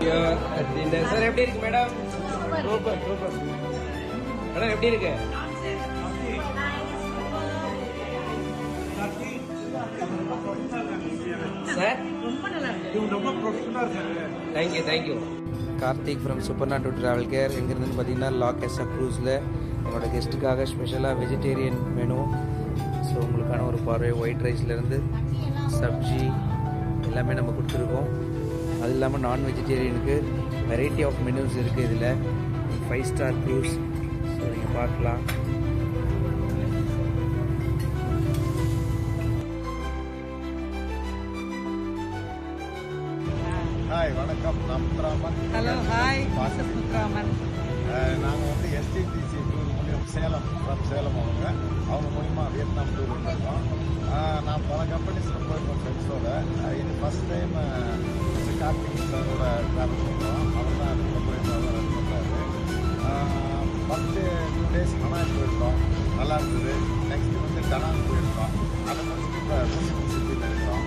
you at dinner. Sir, எப்படி இருக்கு madam? Super super. Madam எப்படி இருக்கு? சார் ரொம்ப நல்லா இருக்கு. ரொம்ப ப்ரொஃபஷனலா இருக்கு. Thank you. கார்த்திக் ஃப்ரம் சூப்பர்னா டு ட்ராவல் கேர். எங்கேருந்து பார்த்தீங்கன்னா லாகேஸா க்ரூஸில் என்னோட கெஸ்ட்டுக்காக ஸ்பெஷலாக வெஜிடேரியன் மெனு. ஸோ உங்களுக்கான ஒரு பார்வை ஒயிட் ரைஸ்லேருந்து சப்ஜி எல்லாமே நம்ம கொடுத்துருக்கோம். அது இல்லாமல் நான் வெஜிடேரியனுக்கு வெரைட்டி ஆஃப் மெனுஸ் இருக்குது. இதில் 5 ஸ்டார் க்ரூஸ். ஸோ நீங்கள் பார்க்கலாம். ஹாய் வணக்கம், நான் முத்துராமன். Hello hi Muthuraman. நாங்கள் வந்து எஸ்டிடிசி டூர் மூலியம் சேலம் அவங்க மூலிமா வியட்நாம் டூர் வந்திருக்கோம். நான் பல கம்பெனிஸில் போயிருக்கோம் ஃப்ரெண்ட்ஸோட. இது ஃபஸ்ட் டைம் கார்த்திக் சாரோட ட்ராவல் பண்ணுறோம். அவர் தான் அது ப்ரோக்ராம் ரன் பண்ணுறாரு. ஃபஸ்ட்டு 2 days மனாய் போயிருக்கோம், நல்லா இருந்தது. நெக்ஸ்ட்டு வந்து டனாங் போயிருக்கோம். அதை முடிச்சுட்டு இப்போ ரூசிங் சிட்டியில் இருக்கோம்.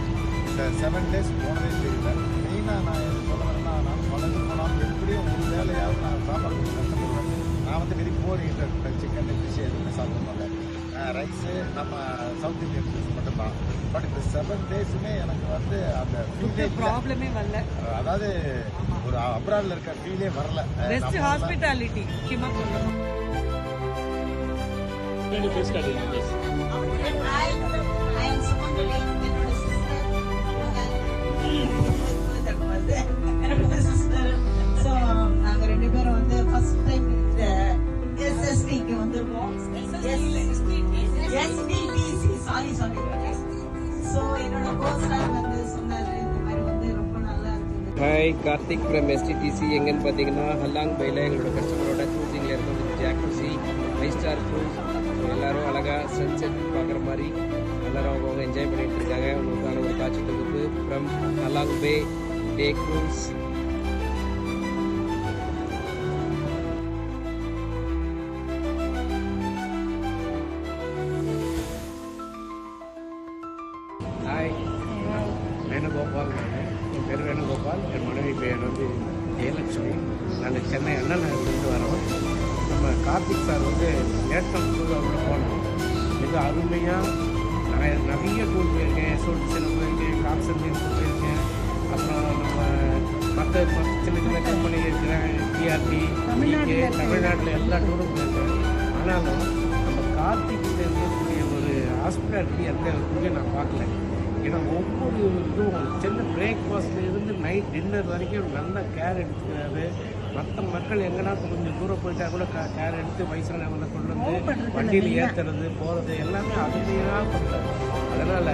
இந்த 7 days போனதே தெரியல. மெயினாக நான் எது சொல்ல வரேன்னா, நான் பழகு போனாலும் எப்படியும் ஒரு வேலையாவது நான் சாப்பாடு கொஞ்சம் கஷ்டப்படுவேன். நான் வந்து வெரி போர் ஈட்டர், சிக்கன் ஃபிஷ் எதுவுமே சாப்பிட மாட்டேன். ரைஸு நம்ம சவுத் இந்தியன் ஃபுட்ஸ் மட்டும்தான். பட் இந்த 7 daysமே எனக்கு வந்து அந்த ப்ராப்ளமே வரல. அதாவது ஒரு அப்ராட்ல இருக்க ஃபீலே வரல. பெஸ்ட் ஹாஸ்பிட்டாலிட்டி முக்கியமா சொல்லணும். நாங்க 2 பேரும் வந்து ஃபர்ஸ்ட் டைம் இந்த எஸ்எஸ்டிக்கு வந்திருக்கோம். STDC sorry. ஸோ என்னோட கோஸ்டார் வந்து சொன்னாரு இந்த மாதிரி வந்து ரொம்ப நல்லா இருக்குது. Hi, Karthik from STDC. எங்கன்னு பார்த்தீங்கன்னா ஹல்லாங் பையில் எங்களோட கஸ்டமரோட க்ரூசிங்கில் இருக்கும். ஜாக்குசி 5 ஸ்டார் க்ரூஸ். எல்லோரும் அழகாக சன்செட் பார்க்குற மாதிரி எல்லோரும் அவங்க என்ஜாய் பண்ணிகிட்டு இருக்காங்க. உங்களுக்கான ஒரு காட்சி தொகுப்பு from Halong Bay day cruise. Hi, Venugopal. என் பேர் வேணுகோபால். என் மனைவி பேர் வந்து ஜெயலட்சுமி. நாங்கள் சென்னை அண்ணா நகர்லேருந்து வரோம். நம்ம கார்த்திக் சார் வந்து நேற்றம் டூரில் போனோம். மிக அருமையாக நான் நிறைய டூர் போயிருக்கேன். எஸ்ஓடிசியில் போயிருக்கேன், கான்சர்டில் போயிருக்கேன். அப்புறம் நம்ம மற்ற சின்ன சின்ன கம்பெனி இருக்கிறேன், டிஆர்டி, தமிழ்நாட்டில் எல்லா டூரும் போயிருக்கேன். ஆனாலும் நம்ம கார்த்திக்கிட்ட இருக்கக்கூடிய ஒரு ஹாஸ்பிட்டாலிட்டி எந்த இடத்துலையும் நான் பார்க்கல. ஏன்னா ஒவ்வொரு இதுவும் சின்ன பிரேக்ஃபாஸ்ட்ல இருந்து நைட் டின்னர் வரைக்கும் நல்ல கேர் எடுத்துக்கிறாரு. மற்ற மக்கள் எங்கன்னா கொஞ்சம் தூரம் போயிட்டா கூட கேர் எடுத்து வயசானவங்களை கொண்டு வந்து வண்டியில் ஏற்றுறது போகிறது எல்லாமே அருமையாக பண்ணுறாரு. அதனால்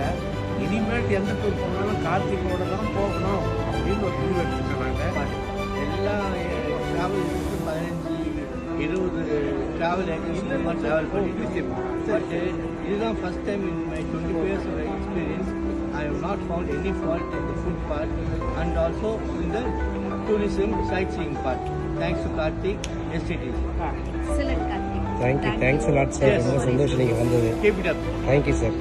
இனிமேல் எந்த டூர் போனாலும் கார்த்திகோட தான் போகணும் அப்படின்னு ஒரு முடிவு எடுத்துட்டோம். நாங்கள் எல்லா ட்ராவல் 15-20 ட்ராவல் ஏஜென்சிலமாக ட்ராவல் பண்ணிட்டு பட் இதுதான் first time in my 20 years of experience I have not found any fault in the food part and also in the tourism sightseeing part. Thanks to Karthik, STTC. Excellent Karthik. Thanks lot sir. ரொம்ப சந்தோஷம் நீங்கள் வந்தது. Keep it up. Thank you sir.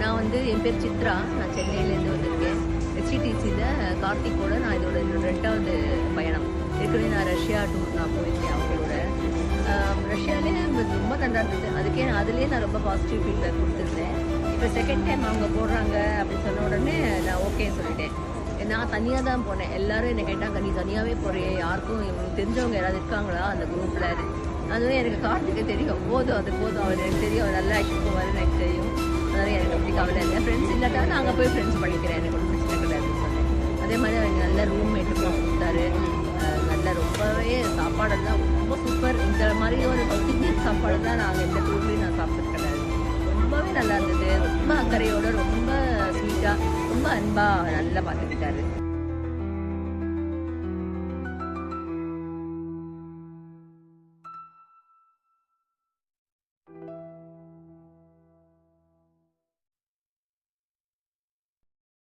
நான் வந்து என் பேர் சித்ரா. நான் சென்னையிலேருந்து வந்திருக்கேன். எஸ்டிடிசியில் கார்த்திக்கோட நான் இதோட 2வது பயணம். ஏற்கனவே நான் ரஷ்யா டூர் நான் போயிருக்கேன் அவங்களோட. ரஷ்யாலே ரொம்ப நல்லா இருந்தது. அதுக்கே நான் ரொம்ப பாசிட்டிவ் ஃபீட்பேக் கொடுத்துருந்தேன். இப்போ செகண்ட் டைம் அவங்க போடுறாங்க அப்படின்னு சொன்ன உடனே நான் ஓகே சொல்லிட்டேன். நான் தனியாக தான் போனேன். எல்லோரும் என்னை கேட்டாங்க, நீ தனியாகவே போறியே, யாருக்கும் இவங்களுக்கு தெரிஞ்சவங்க யாராவது இருக்காங்களா அந்த குரூப்பில்? அதுவே எனக்கு கார்த்திகை தெரியும், போதும் அது போதும், அவர் எனக்கு தெரியும், அவர் நல்லா ஆக்ஷன் போவாருன்னு எனக்கு தெரியும். அதனால் எனக்கு அப்படி கவலை இல்லை. ஃப்ரெண்ட்ஸ் இல்லாட்டா நான் அங்கே போய் ஃப்ரெண்ட்ஸ் பண்ணிக்கிறேன், எனக்கு ஒன்றும் பிரச்சனை கிடையாதுன்னு சொன்னேன். அதே மாதிரி அவங்க நல்ல ரூம்மேட்டு கொடுத்தாரு. நல்ல ரொம்பவே சாப்பாடெல்லாம் ரொம்ப சூப்பர். இந்த மாதிரி ஒரு சவுத் இந்தியன் சாப்பாடு தான் நாங்கள் எந்த டூர்லேயும் நான் சாப்பிட்டு கிடையாது. ரொம்பவே நல்லா இருந்தது. ரொம்ப அக்கறையோடு, ரொம்ப ஸ்வீட்டாக, ரொம்ப அன்பாக நல்லா பார்த்துக்கிட்டாரு.